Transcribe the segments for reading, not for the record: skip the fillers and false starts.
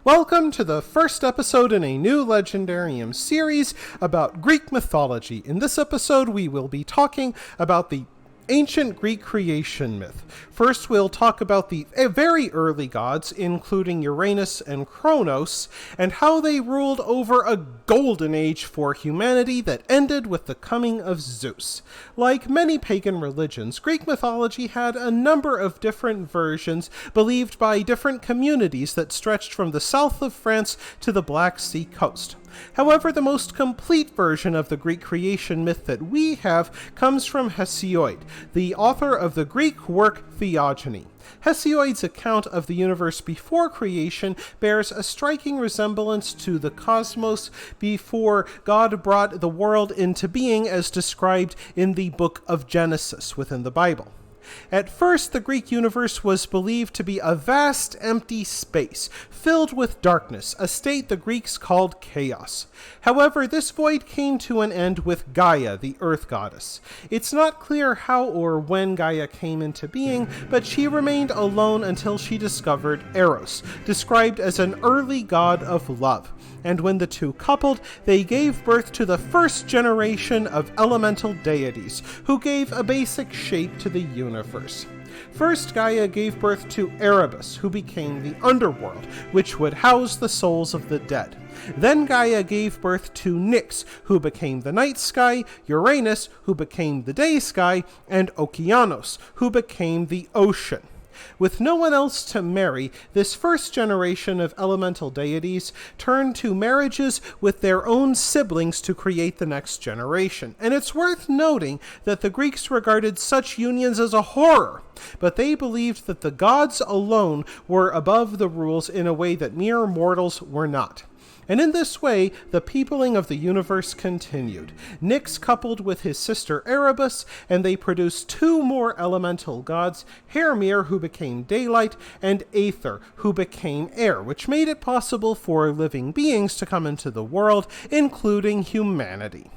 Welcome to the first episode in a new Legendarium series about Greek mythology. In this episode, we will be talking about the ancient Greek creation myth. First, we'll talk about the very early gods, including Uranus and Cronos, and how they ruled over a golden age for humanity that ended with the coming of Zeus. Like many pagan religions, Greek mythology had a number of different versions believed by different communities that stretched from the south of France to the Black Sea coast. However, the most complete version of the Greek creation myth that we have comes from Hesiod, the author of the Greek work Theogony. Hesiod's account of the universe before creation bears a striking resemblance to the cosmos before God brought the world into being as described in the book of Genesis within the Bible. At first, the Greek universe was believed to be a vast empty space, filled with darkness, a state the Greeks called chaos. However, this void came to an end with Gaia, the earth goddess. It's not clear how or when Gaia came into being, but she remained alone until she discovered Eros, described as an early god of love. And when the two coupled, they gave birth to the first generation of elemental deities, who gave a basic shape to the universe. First, Gaia gave birth to Erebus, who became the underworld, which would house the souls of the dead. Then Gaia gave birth to Nyx, who became the night sky, Uranus, who became the day sky, and Okeanos, who became the ocean. With no one else to marry, this first generation of elemental deities turned to marriages with their own siblings to create the next generation. And it's worth noting that the Greeks regarded such unions as a horror, but they believed that the gods alone were above the rules in a way that mere mortals were not. And in this way, the peopling of the universe continued. Nyx coupled with his sister Erebus, and they produced two more elemental gods, Hermir, who became daylight, and Aether, who became air, which made it possible for living beings to come into the world, including humanity.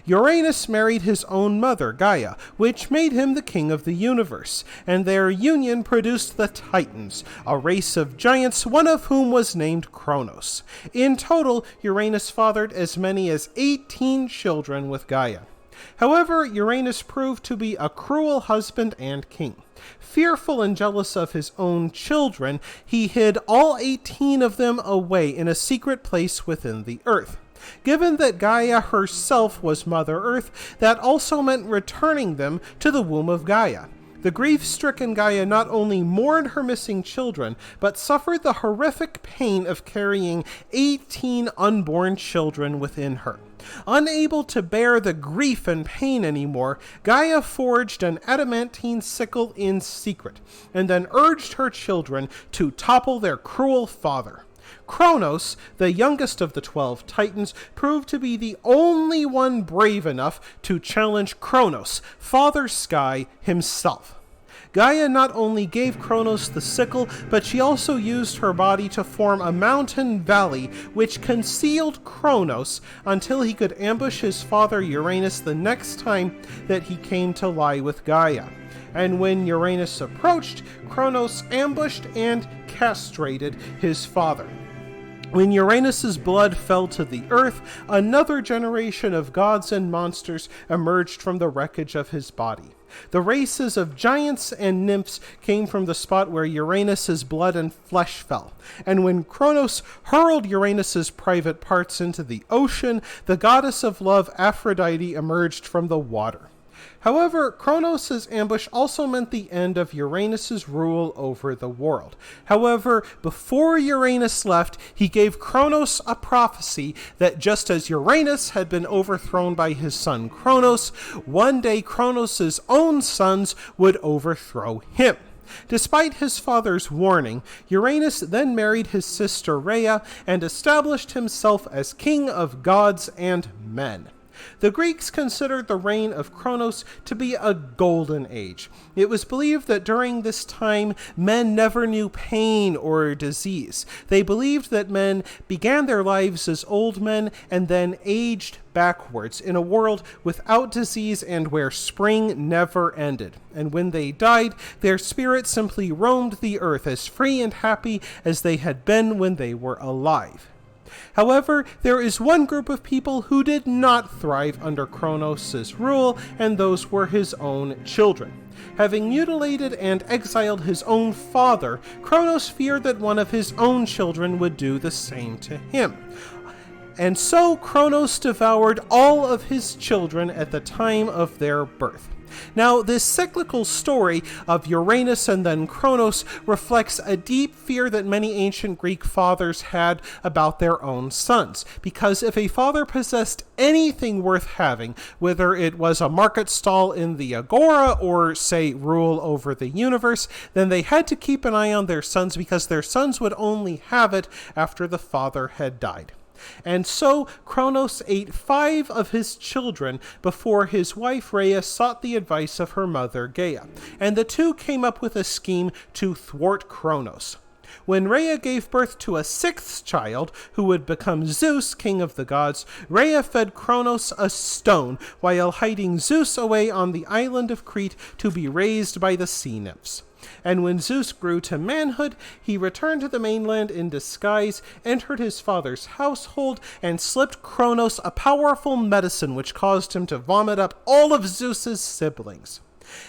Uranus married his own mother, Gaia, which made him the king of the universe, and their union produced the Titans, a race of giants, one of whom was named Cronos. In total, Uranus fathered as many as 18 children with Gaia. However, Uranus proved to be a cruel husband and king. Fearful and jealous of his own children, he hid all 18 of them away in a secret place within the earth. Given that Gaia herself was Mother Earth, that also meant returning them to the womb of Gaia. The grief-stricken Gaia not only mourned her missing children, but suffered the horrific pain of carrying 18 unborn children within her. Unable to bear the grief and pain anymore, Gaia forged an adamantine sickle in secret, and then urged her children to topple their cruel father. Cronos, the youngest of the 12 Titans, proved to be the only one brave enough to challenge Cronos, Father Sky, himself. Gaia not only gave Cronos the sickle, but she also used her body to form a mountain valley which concealed Cronos until he could ambush his father Uranus the next time that he came to lie with Gaia. And when Uranus approached, Cronos ambushed and castrated his father. When Uranus's blood fell to the earth, another generation of gods and monsters emerged from the wreckage of his body. The races of giants and nymphs came from the spot where Uranus's blood and flesh fell. And when Cronos hurled Uranus's private parts into the ocean, the goddess of love Aphrodite emerged from the water. However, Cronos' ambush also meant the end of Uranus' rule over the world. However, before Uranus left, he gave Cronos a prophecy that just as Uranus had been overthrown by his son Cronos, one day Cronos' own sons would overthrow him. Despite his father's warning, Uranus then married his sister Rhea and established himself as king of gods and men. The Greeks considered the reign of Cronos to be a golden age. It was believed that during this time, men never knew pain or disease. They believed that men began their lives as old men and then aged backwards in a world without disease and where spring never ended. And when they died, their spirits simply roamed the earth as free and happy as they had been when they were alive. However, there is one group of people who did not thrive under Cronos' rule, and those were his own children. Having mutilated and exiled his own father, Cronos feared that one of his own children would do the same to him. And so Cronos devoured all of his children at the time of their birth. Now, this cyclical story of Uranus and then Cronos reflects a deep fear that many ancient Greek fathers had about their own sons, because if a father possessed anything worth having, whether it was a market stall in the agora or, say, rule over the universe, then they had to keep an eye on their sons because their sons would only have it after the father had died. And so Cronos ate 5 of his children before his wife Rhea sought the advice of her mother Gaia, and the two came up with a scheme to thwart Cronos. When Rhea gave birth to a 6th child, who would become Zeus, king of the gods, Rhea fed Cronos a stone while hiding Zeus away on the island of Crete to be raised by the sea nymphs. And when Zeus grew to manhood, he returned to the mainland in disguise, entered his father's household, and slipped Cronos a powerful medicine which caused him to vomit up all of Zeus's siblings.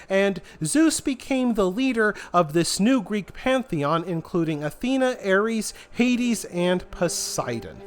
And Zeus became the leader of this new Greek pantheon, including Athena, Ares, Hades, and Poseidon.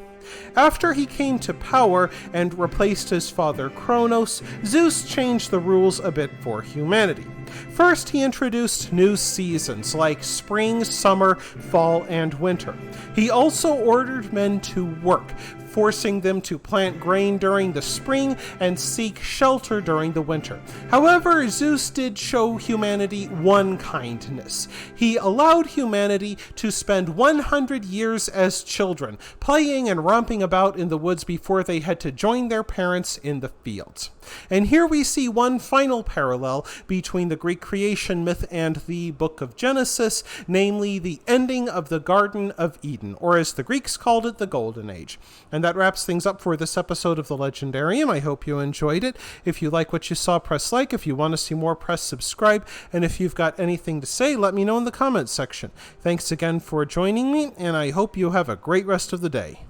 After he came to power and replaced his father Cronos, Zeus changed the rules a bit for humanity. First, he introduced new seasons like spring, summer, fall, and winter. He also ordered men to work, forcing them to plant grain during the spring and seek shelter during the winter. However, Zeus did show humanity one kindness. He allowed humanity to spend 100 years as children, playing and romping about in the woods before they had to join their parents in the fields. And here we see one final parallel between the Greek creation myth and the book of Genesis, namely the ending of the Garden of Eden, or as the Greeks called it, the Golden Age. And that wraps things up for this episode of The Legendarium. I hope you enjoyed it. If you like what you saw, press like. If you want to see more, press subscribe. And if you've got anything to say, let me know in the comments section. Thanks again for joining me, and I hope you have a great rest of the day.